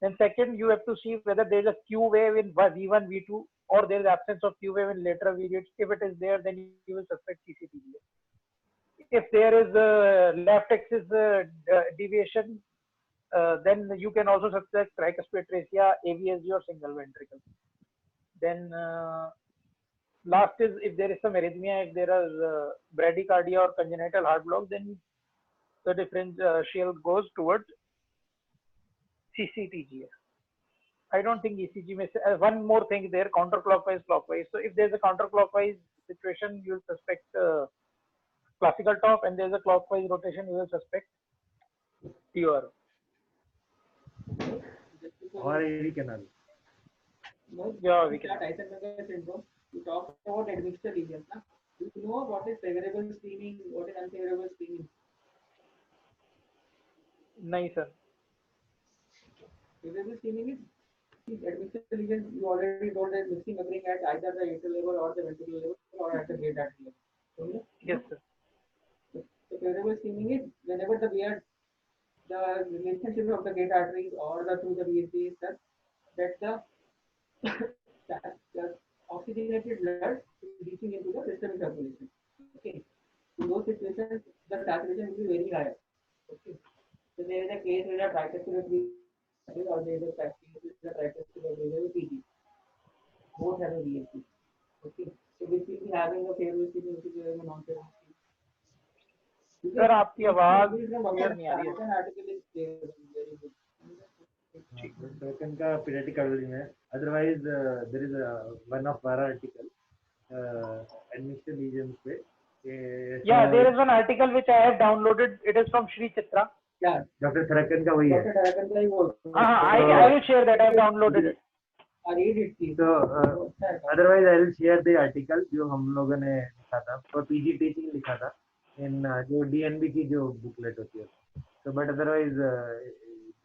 Then second, you have to see whether there is a Q wave in V1, V2, or there is absence of Q wave in later periods. If it is there, then you will suspect CCTGA. If there is a left axis deviation, then you can also suspect tricuspid atresia, AVSD, or single ventricle. Then last is if there is some arrhythmia, if there is bradycardia or congenital heart block, then the differential goes towards CCTGA. I don't think ECG may one more thing there, counterclockwise, clockwise. So if there's a counterclockwise situation, you'll suspect classical top, and there's a clockwise rotation, you will suspect TOR. Or AV canal. Yeah, we can. Eisenmenger syndrome. You talk about admixture lesions. Na? Do you know what is favorable screening, what is unfavorable screening? Nice, sir. Favorable screening is admixture lesions. You already told that mixing occurring at either the atrial level or the ventricular level or at the gate artery level. Yes, sir. So favorable screening is whenever the relationship of the gate arteries or through the VSD is such that the oxygenated blood is reaching into the systemic circulation. Okay. In those situations, the saturation will be very high. Okay. So there is a case where a tricuspid or there is a case where a tricuspid or there is a PG. Both have a VSD. Okay. So which will be having a favorable screening, which is having a non-favorable screening. Sir आपकी आवाज clear नहीं आ रही है. Article is very good. Second का pediatric cardiology में. Otherwise, there is one of our article admixture lesions पे. Yeah, there is one article which I have downloaded. It is from Shri Chitra. Yeah, Dr. Tharakan का वही है. Dr. Tharakan का ही वो. I will share that. I have downloaded it. I read it. So otherwise I will share the article जो हम लोगों ने लिखा था और PG teaching लिखा था in जो DNB की जो booklet होती है. So but otherwise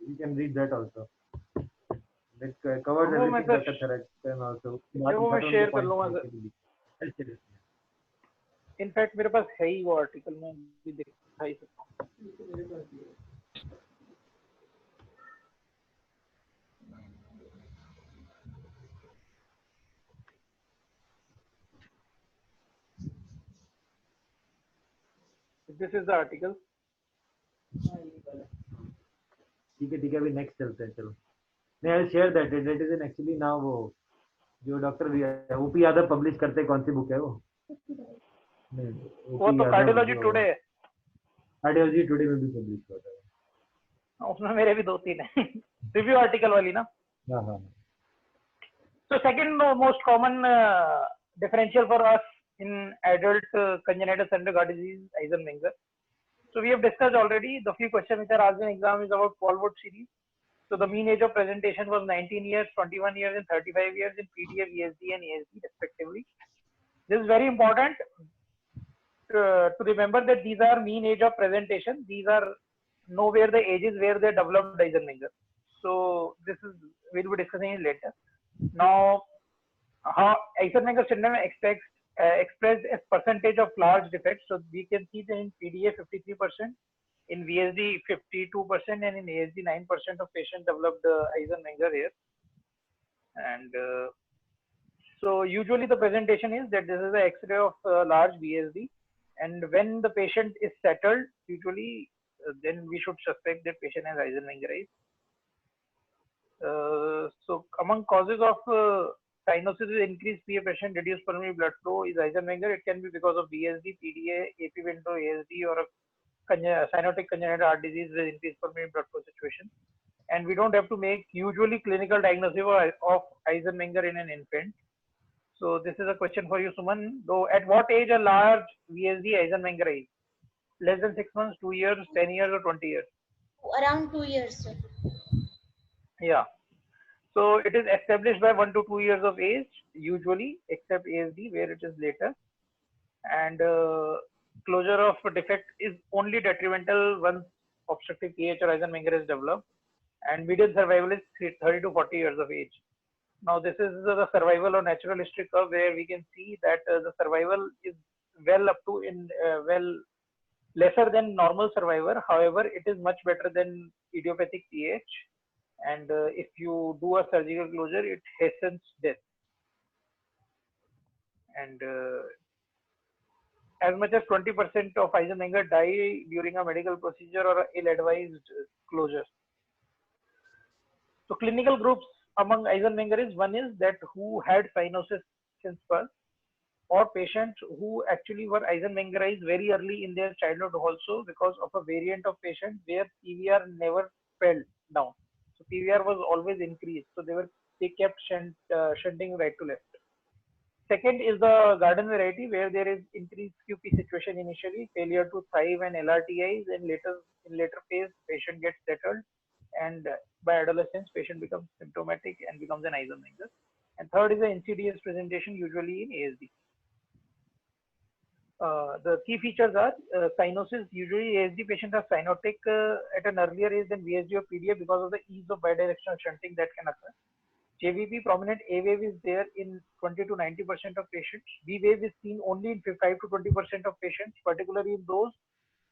you can read that also. That covers everything. Dr. Tharakan also. वो मैं share कर लूँगा सर. In fact मेरे पास है ही वो article, मैं भी दिखा ही सकता हूँ. This is the article. ठीक है अभी next चलते हैं चलो. नहीं, I'll share that. That is in actually now वो जो डॉक्टर ओपी यादव पब्लिश करते हैं, कौन सी बुक है वो? नहीं, वो तो कार्डियोलॉजी टुडे है. कार्डियोलॉजी टुडे में भी पब्लिश हुआ था. उसमें मेरे भी 2-3 है. रिव्यू आर्टिकल वाली ना. हाँ. So second most common differential for us in adult congenital central heart disease, Eisenmenger. So we have discussed already. The few questions which are asked in exam is about Colwood series. So the mean age of presentation was 19 years, 21 years, and 35 years in PDA, VSD, and ASD respectively. This is very important to remember that these are mean age of presentation. These are nowhere the ages where they developed Eisenmenger. So this is we'll be discussing it later. Now, how Eisenmenger syndrome expressed as percentage of large defects. So we can see that in PDA 53%, in VSD 52%, and in ASD 9% of patients developed Eisenmenger here. And so usually the presentation is that this is an X-ray of large VSD, and when the patient is settled, usually then we should suspect that patient has Eisenmengeritis. So among causes of cyanosis with increased PA pressure and reduced pulmonary blood flow is Eisenmenger. It can be because of VSD, PDA, AP window, ASD, or a cyanotic congenital heart disease with increased pulmonary blood flow situation. And we don't have to make usually clinical diagnosis of Eisenmenger in an infant. So this is a question for you, Suman. Though at what age a large VSD Eisenmenger is? Less than 6 months, 2 years, 10 years, or 20 years? Around 2 years, sir. Yeah. So it is established by 1 to 2 years of age, usually, except ASD where it is later. And closure of defect is only detrimental once obstructive PH or Eisenmenger is developed. And median survival is 30 to 40 years of age. Now this is the survival or natural history curve where we can see that the survival is well up to lesser than normal survivor. However, it is much better than idiopathic PH. and if you do a surgical closure, it hastens death. And as much as 20% of Eisenmenger die during a medical procedure or ill-advised closure. So clinical groups among Eisenmenger is one is that who had cyanosis since birth, or patients who actually were Eisenmengerized very early in their childhood also because of a variant of patient where PVR never fell down. So PVR was always increased. So they kept shunting right to left. Second is the garden variety where there is increased QP situation initially, failure to thrive and LRTIs, and later phase patient gets settled, and by adolescence patient becomes symptomatic and becomes an Eisenmenger. And third is the insidious presentation usually in ASD. The key features are cyanosis. Usually ASD patients are cyanotic at an earlier age than VSD or PDA because of the ease of bidirectional shunting that can occur. JVP prominent A wave is there in 20 to 90% of patients. B wave is seen only in 5 to 20% of patients, particularly in those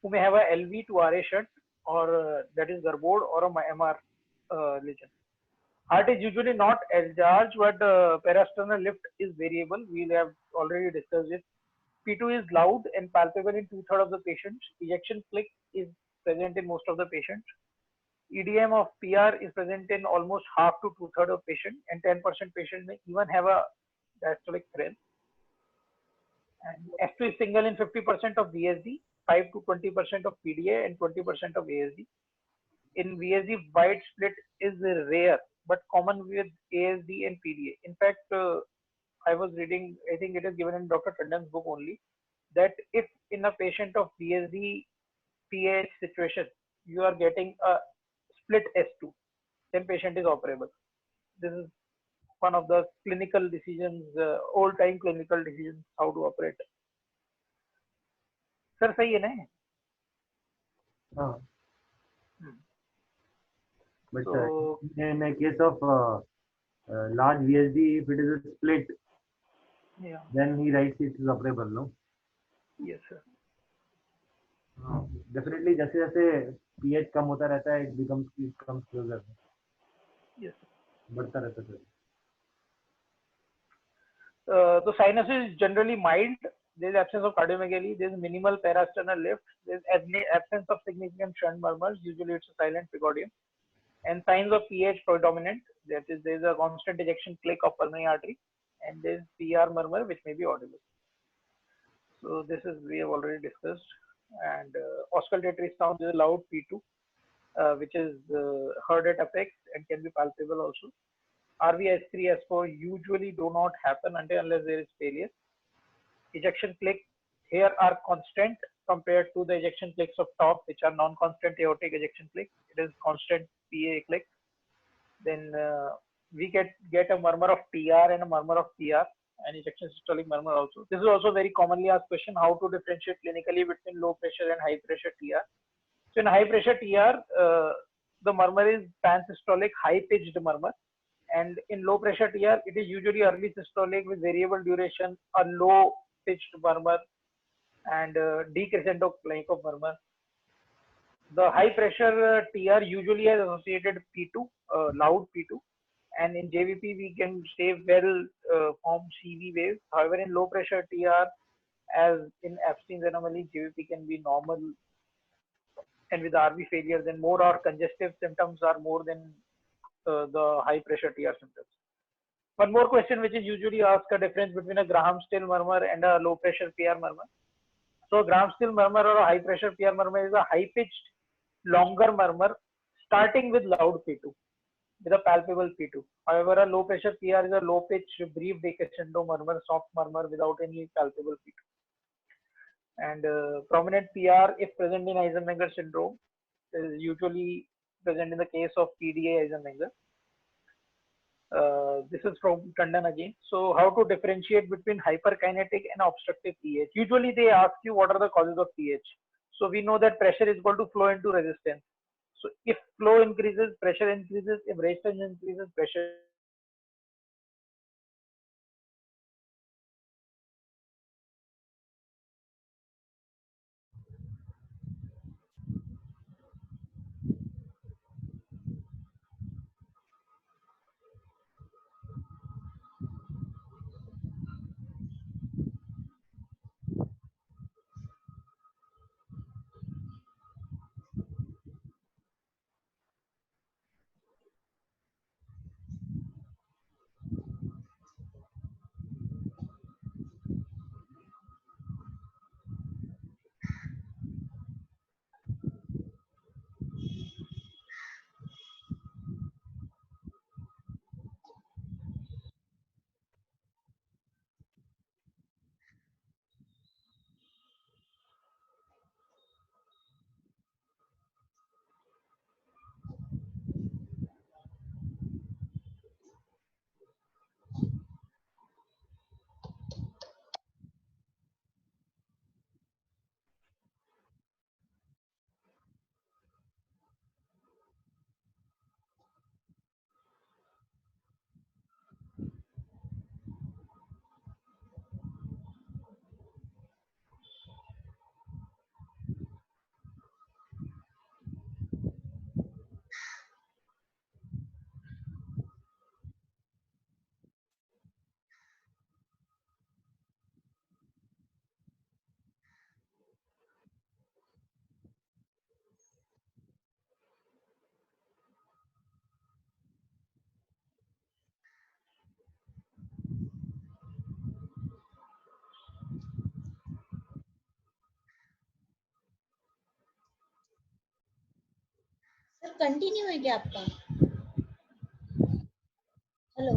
who may have a LV to RA shunt, or that is Garbod or a MR lesion. Heart is usually not enlarged, but parasternal lift is variable. We have already discussed it. P2 is loud and palpable in 2/3 of the patients. Ejection click is present in most of the patients. EDM of PR is present in almost half to 2/3 of patients, and 10% patients may even have a diastolic thrill. And F2 is single in 50% of VSD, 5 to 20% of PDA, and 20% of ASD. In VSD, wide split is rare, but common with ASD and PDA. In fact, I was reading, I think it is given in Dr. Tandon's book only, that if in a patient of VSD PAH situation, you are getting a split S2, then patient is operable. This is one of the clinical decisions, old time clinical decisions, how to operate. Sir, सही है ना? हाँ. But So, in a case of large VSD, if it is a split, yeah, then he writes it is operable, no? yes sir. Definitely, जैसे जैसे pH कम होता रहता है, it comes closer. Yes. बढ़ता रहता है. The sinus is generally mild. There is absence of cardiomegaly. There is minimal parasternal lift. There is absence of significant shunt murmurs. Usually, it's a silent precordium. And signs of PH predominant. That is, there is a constant ejection click of pulmonary artery, and there is PR murmur which may be audible. So this is we have already discussed. And auscultatory sound is loud P2, which is heard at apex and can be palpable also. RV S3, S4 usually do not happen unless there is failure. Ejection click here are constant compared to the ejection clicks of top, which are non-constant aortic ejection click. It is constant PA click. Then we get a murmur of TR and a murmur of PR, and ejection systolic murmur also. This is also very commonly asked question: how to differentiate clinically between low pressure and high pressure TR. So in high pressure TR, the murmur is pansystolic, high pitched murmur. And in low pressure TR, it is usually early systolic with variable duration, a low pitched murmur, and decrescendo like of murmur. The high pressure TR usually has associated P2, loud P2, and in JVP we can say well formed CV waves. However, in low pressure TR, as in Epstein's anomaly, JVP can be normal, and with RV failure, then more or congestive symptoms are more than the high pressure TR symptoms. One more question which is usually asked: a difference between a Graham-Still murmur and a low pressure PR murmur. So Graham-Still murmur or a high pressure PR murmur is a high pitched, longer murmur starting with loud P2 with a palpable P2. However, a low pressure PR is a low pitched, brief decrescendo murmur, soft murmur without any palpable P2. And prominent PR, if present in Eisenmenger syndrome, is usually present in the case of PDA Eisenmenger. This is from Tandon again. So how to differentiate between hyperkinetic and obstructive PH? Usually they ask you what are the causes of PH. So we know that pressure is equal to flow into resistance. So if flow increases, pressure increases. If resistance increases, pressure. Sir continue है क्या आपका? Hello,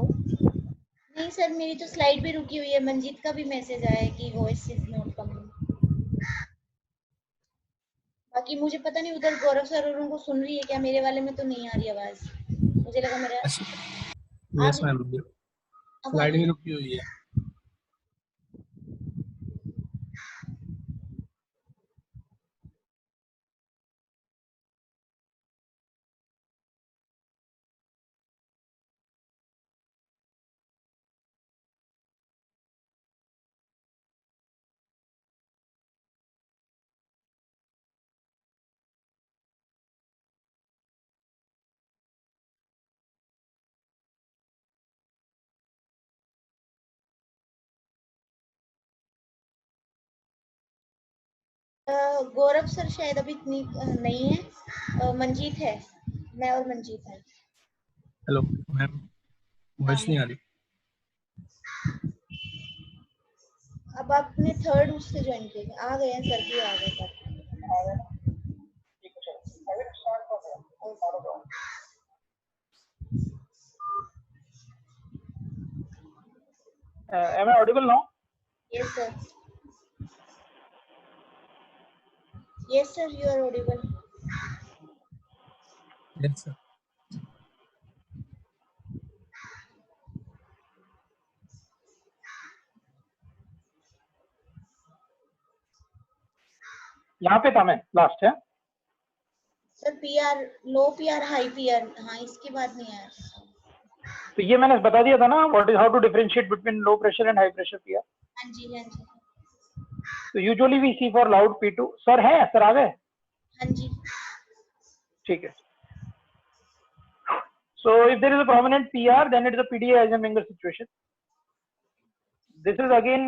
नहीं sir, मेरी तो slide भी रुकी हुई है। मंजीत का भी मैसेज आया है कि वॉइस इज नॉट कमिंग। बाकी मुझे पता नहीं उधर गौरव सर और उनको सुन रही है क्या, मेरे वाले में तो नहीं आ रही आवाज। मुझे लगा मेरा आ यस गई। मैम, अब आ स्लाइड रही भी है। रुकी हुई है। गौरव सर शायद अभी नहीं है। मंजीत है, मैं और मंजीत है। हेलो मैम, हाँ वॉइस नहीं आ रही। अब आपने थर्ड उससे ज्वाइन किया, आ गए हैं सर भी आ गए sir. Am I audible now? Yes sir, yes sir, you are audible. Yes sir. यहाँ पे था मैं लास्ट है। Sir PR, low PR, high PR, हाँ इसके बाद नहीं आया। तो ये मैंने बता दिया था ना, what is how to differentiate between low pressure and high pressure PR. हाँ जी, हाँ जी, तो usually we see for loud P2। Sir है, सर आ गए? हाँ जी। ठीक है। So if there is a prominent PR, then it is a PDA Eisenmenger situation. This is again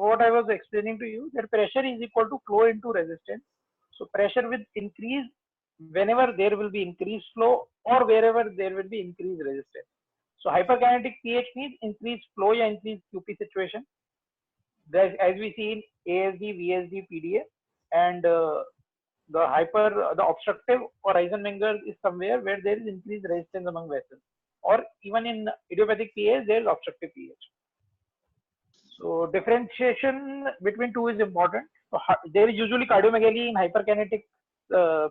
what I was explaining to you, that pressure is equal to flow into resistance. So pressure with increase whenever there will be increased flow or wherever there will be increased resistance. So hyperkinetic pH means increased flow or increased QP situation. As we see in ASD, VSD, PDA, and the obstructive or Eisenmenger is somewhere where there is increased resistance among vessels, or even in idiopathic pH there is obstructive pH. So differentiation between two is important. So there is usually cardiomegaly in hyperkinetic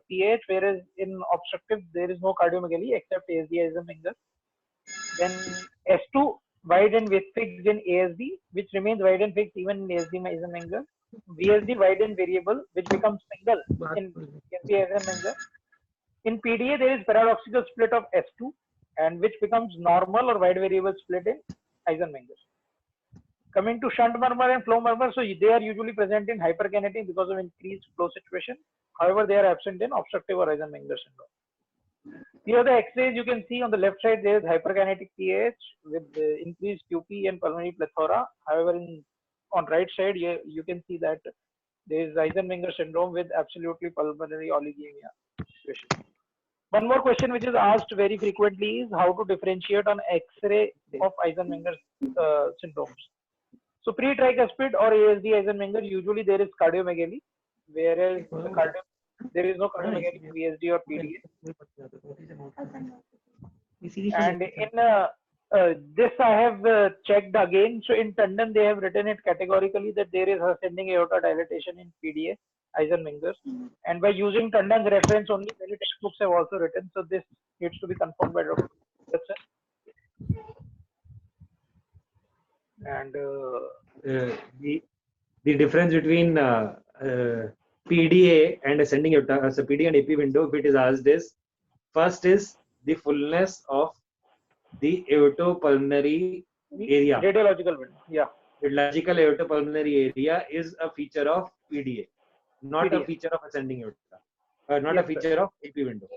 pH, whereas in obstructive there is no cardiomegaly except ASD Eisenmenger. Then S2 wide and fixed in ASD, which remains wide and fixed even in ASD Eisenmenger. VSD wide and variable, which becomes single in ASD Eisenmenger. In PDA, there is paradoxical split of S2, and which becomes normal or wide variable split in Eisenmenger. Coming to shunt murmur and flow murmur, so they are usually present in hyperkinetic because of increased flow situation. However, they are absent in obstructive or Eisenmenger syndrome. Here the X-rays you can see on the left side there is hyperkinetic pH with increased QP and pulmonary plethora. However, on right side you can see that there is Eisenmenger syndrome with absolutely pulmonary oligemia situation. One more question which is asked very frequently is how to differentiate on X-ray of Eisenmenger syndromes. So pre-tricuspid or ASD Eisenmenger, usually there is cardiomegaly, whereas there is no cardiomegaly in VSD or PDA. And in this I have checked again. So in tandem they have written it categorically that there is ascending aorta dilatation in PDA Eisenmenger, and by using Tandon's reference only many textbooks have also written. So this needs to be confirmed by Dr. Wilson. And the difference between PDA and ascending aorta, so PDA and AP window, if it is asked, is first is the fullness of the aortopulmonary area. Radiological window, yeah. Radiological aortopulmonary area is a feature of PDA, not PDA. a feature of ascending aorta, not Yes, a feature of AP window.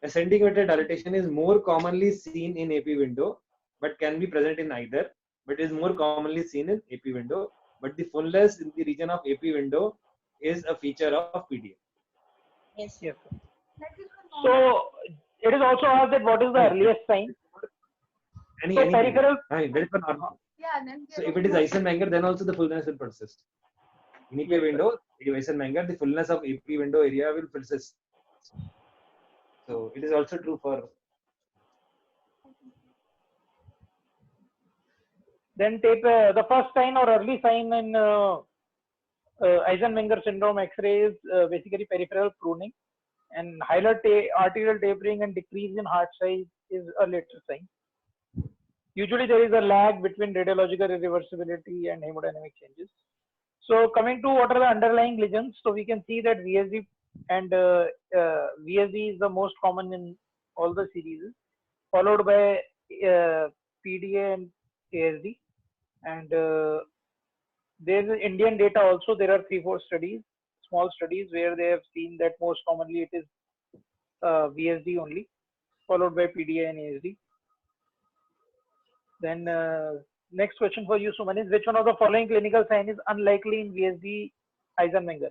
Ascending aorta dilatation is more commonly seen in AP window, but can be present in either, but is more commonly seen in AP window. But the fullness in the region of AP window is a feature of PDA. Yes. Yes. So it is also asked that what is the earliest sign? Any peripheral. That is for normal. So if it is Eisenmenger, then also the fullness will persist. In AP window, Eisenmenger, the fullness of AP window area will persist. So it is also true for. Then take the first sign or early sign in Eisenmenger syndrome X-ray is basically peripheral pruning, and arterial tapering and decrease in heart size is a later sign. Usually there is a lag between radiological irreversibility and hemodynamic changes. So coming to what are the underlying lesions, so we can see that VSD and VSD is the most common in all the series, followed by PDA and ASD. And there is Indian data also. There are 3-4 studies, small studies, where they have seen that most commonly it is VSD only, followed by PDA and ASD. Then next question for you, Suman, is which one of the following clinical sign is unlikely in VSD Eisenmenger?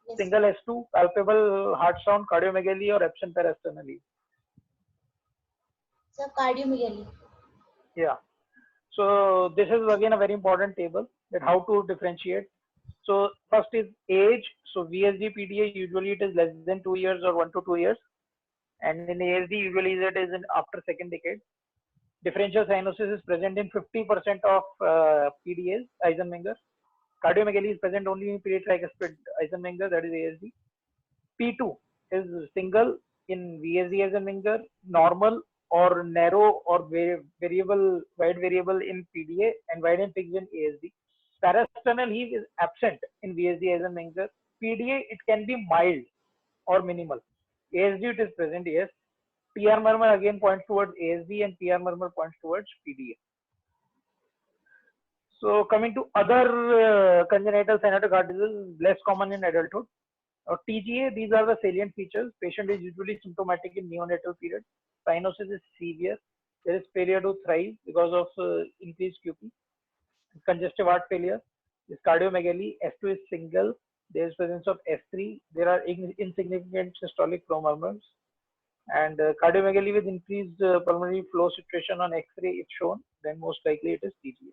Yes. Single S2, palpable heart sound, cardiomegaly, or absent parasternally? So cardiomegaly. Yeah. So this is again a very important table, that how to differentiate. So first is age. So VSD PDA usually it is less than 2 years or 1 to 2 years, and in ASD usually it is in after second decade. Differential cyanosis is present in 50% of PDAs Eisenmenger. Cardiomegaly is present only in tricuspid Eisenmenger, that is ASD. P2 is single in VSD Eisenmenger, normal or narrow or variable, wide variable in PDA, and wide and fixed in ASD. Parasternal heave is absent in VSD Eisenmenger. PDA it can be mild or minimal. ASD it is present, yes. PR murmur again points towards ASD, and PR murmur points towards PDA. So coming to other congenital cyanotic heart disease, less common in adulthood. TGA, these are the salient features. Patient is usually symptomatic in neonatal period. Cyanosis is severe. There is failure to thrive because of increased QP. Congestive heart failure. This cardiomegaly. S2 is single. There is presence of S3. There are insignificant systolic flow murmurs. And cardiomegaly with increased pulmonary flow situation on X-ray is shown. Then most likely it is TGA.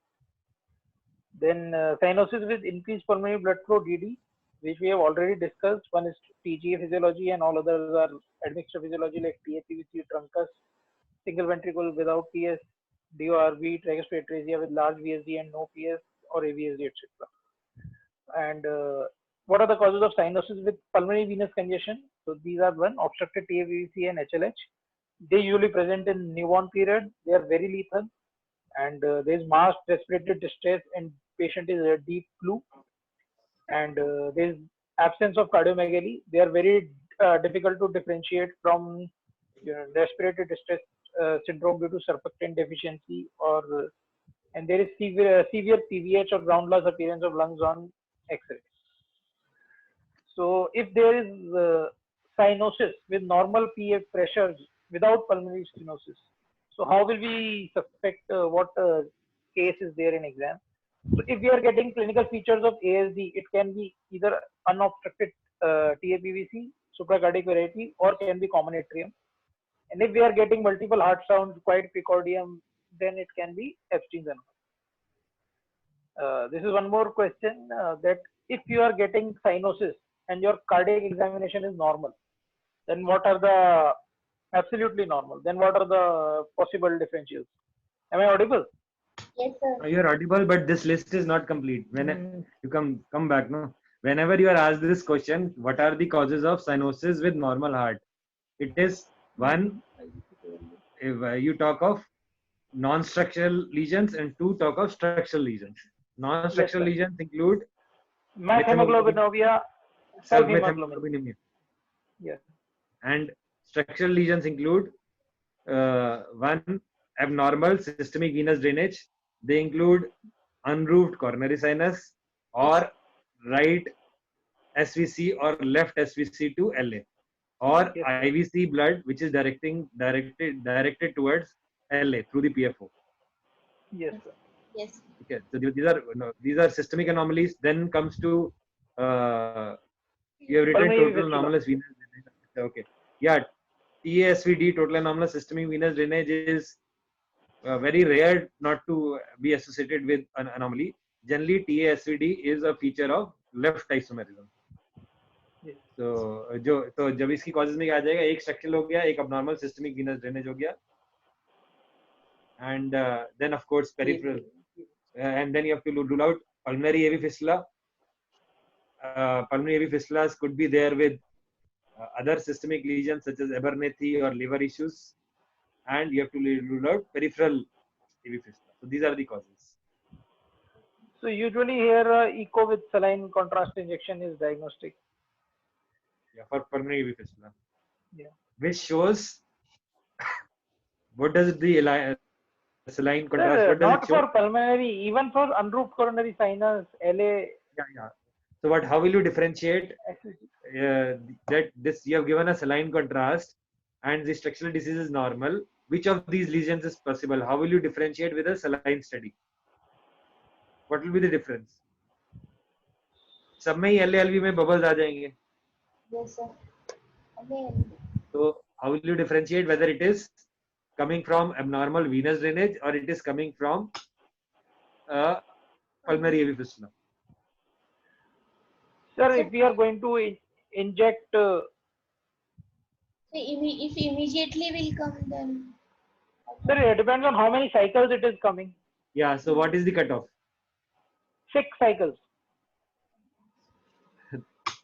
Then cyanosis with increased pulmonary blood flow, DD, which we have already discussed. One is TGA physiology, and all others are admixture physiology like TAPVC, truncus, single ventricle without PS, DORV, tricuspid atresia with large VSD and no PS, or AVSD, etc. And what are the causes of cyanosis with pulmonary venous congestion? So these are one, obstructed TAPVC and HLH. They usually present in newborn period. They are very lethal, and there is masked respiratory distress, and patient is a deep flu, and there is absence of cardiomegaly. They are very difficult to differentiate from respiratory distress syndrome due to surfactant deficiency, or and there is severe PVH or ground loss appearance of lungs on X-ray. So if there is cyanosis with normal PF pressures without pulmonary stenosis, so how will we suspect what case is there in exam? So if we are getting clinical features of ASD, it can be either unobstructed TAPVC, supracardiac variety, or can be common atrium. And if we are getting multiple heart sounds, quiet precordium, then it can be Epstein's anomaly. This is one more question, that if you are getting cyanosis and your cardiac examination is normal, then what are the absolutely normal? Then what are the possible differentials? Am I audible? Yes, sir. You are audible, but this list is not complete. When you come back, no. Whenever you are asked this question, what are the causes of cyanosis with normal heart? It is one. If you talk of non-structural lesions, and two, talk of structural lesions. Non-structural Yes, lesions include methemoglobinovia, self-methemoglobinemia. Yes. And structural lesions include one, abnormal systemic venous drainage. They include unroofed coronary sinus, or right SVC or left SVC to LA, or Yes. IVC blood which is directed towards LA through the PFO. Yes, sir. Yes. Okay, so these are systemic anomalies. Then comes to you have written Pulmonary total fistula. anomalous venous drainage. Okay, yeah, TASVD, total anomalous systemic venous drainage, is very rare not to be associated with an anomaly. Generally, TASVD is a feature of left isomerism. Yes. तो जब इसकी causes में क्या आ जाएगा, एक structural हो गया, एक abnormal systemic venous drainage हो गया, and then of course peripheral, and then you have to rule out pulmonary AV fistula. Pulmonary AV fistulas could be there with other systemic lesions such as Abernethy or liver issues, and you have to rule out peripheral AV fistula. So these are the causes. So usually here echo with saline contrast injection is diagnostic. Yeah, for pulmonary AV fistula. Yeah. Which shows what does the saline contrast, Sir, what does not it show? for pulmonary, even for unroofed coronary sinus, LA. Yeah. So how will you differentiate that this you have given a saline contrast and the structural disease is normal? Which of these lesions is possible? How will you differentiate with a saline study? What will be the difference? सब में ही LALV में bubbles आ जाएंगे. Yes, sir. So how will you differentiate whether it is coming from abnormal venous drainage or it is coming from pulmonary AV fistula? Sir, if we are going to inject, If immediately will come, then sir, it depends on how many cycles it is coming. Yeah. So what is the cutoff? 6 cycles.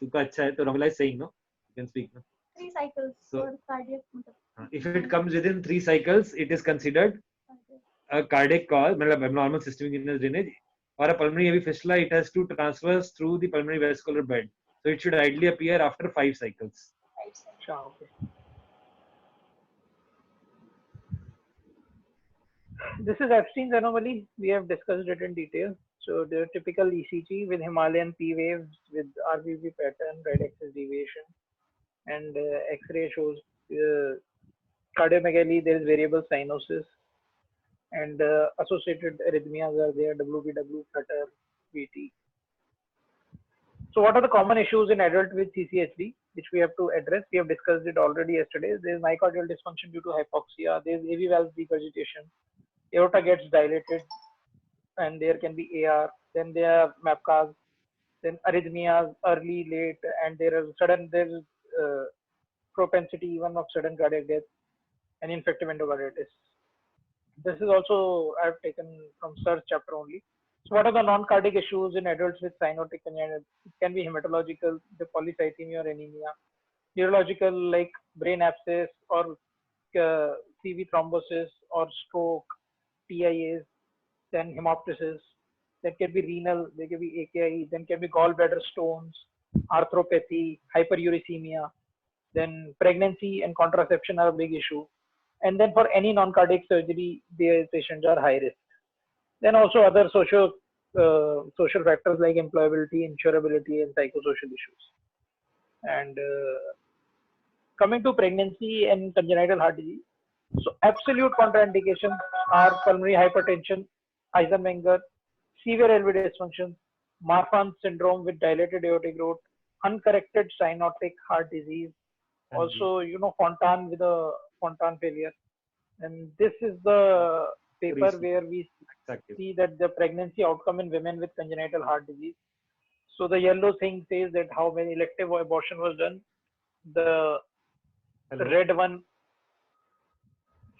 तुका अच्छा है तो normalize saying, no? You can speak, no? 3 cycles So- for cardiac. If it comes within 3 cycles, it is considered a cardiac cause, मतलब abnormal systemic venous drainage, or a pulmonary AV fistula. It has to transverse through the pulmonary vascular bed, so it should ideally appear after 5 cycles. Sure, okay. This is Epstein's anomaly. We have discussed it in detail. So the typical ECG with Himalayan P waves with RVP pattern, right axis deviation, and X-ray shows cardiomegaly. There is variable cyanosis, and associated arrhythmias are there: WBW, flutter, VT. So what are the common issues in adult with CCHD, which we have to address? We have discussed it already yesterday. There is myocardial dysfunction due to hypoxia. There is AV valve regurgitation. Aorta gets dilated, and there can be AR. Then there are MAPCAs. Then arrhythmias, early, late, and there is propensity even of sudden cardiac death and infective endocarditis. This is also I've taken from Sir's chapter only. So what are the non-cardiac issues in adults with cyanotic congenital? It can be hematological, the polycythemia or anemia, neurological like brain abscess or CV thrombosis or stroke, TIAs, then hemoptysis. There can be renal, there can be AKI, then can be gallbladder stones, arthropathy, hyperuricemia. Then pregnancy and contraception are a big issue. And then for any non-cardiac surgery, the patients are high risk. Then also other social factors like employability, insurability, and psychosocial issues. And coming to pregnancy and congenital heart disease, so absolute contraindications are pulmonary hypertension, Eisenmenger, severe LV dysfunction, Marfan syndrome with dilated aortic root, uncorrected cyanotic heart disease, also Fontan with a Fontan failure. And this is the paper where we see that the pregnancy outcome in women with congenital heart disease. So the yellow thing says that how many elective abortion was done. The red one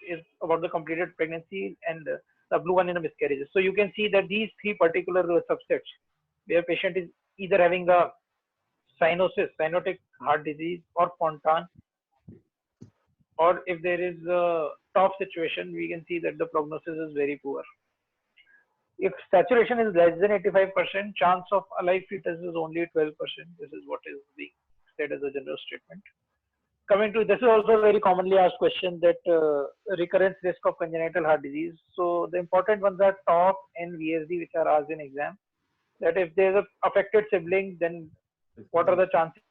is about the completed pregnancy, and the blue one in the miscarriages. So you can see that these 3 particular subsets where patient is either having a cyanosis, cyanotic heart disease, or Fontan, or if there is a top situation, we can see that the prognosis is very poor. If saturation is less than 85%, chance of alive fetus is only 12%. This is what is being said as a general statement. Coming to this is also a very commonly asked question, that recurrence risk of congenital heart disease. So the important ones are TOP and VSD, which are asked in exam. That if there is an affected sibling, then what are the chances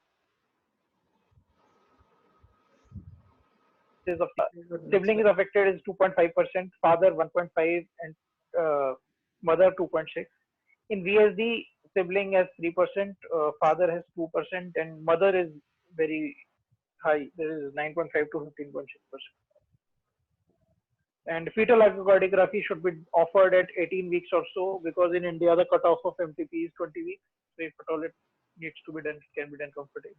of sibling is affected is 2.5%, father 1.5, and mother 2.6. In VSD, sibling has 3%, father has 2%, and mother is very high. There is 9.5 to 15.6%. And fetal echocardiography should be offered at 18 weeks or so, because in India the cutoff of MTP is 20 weeks. So if at all it needs to be done, it can be done comfortably.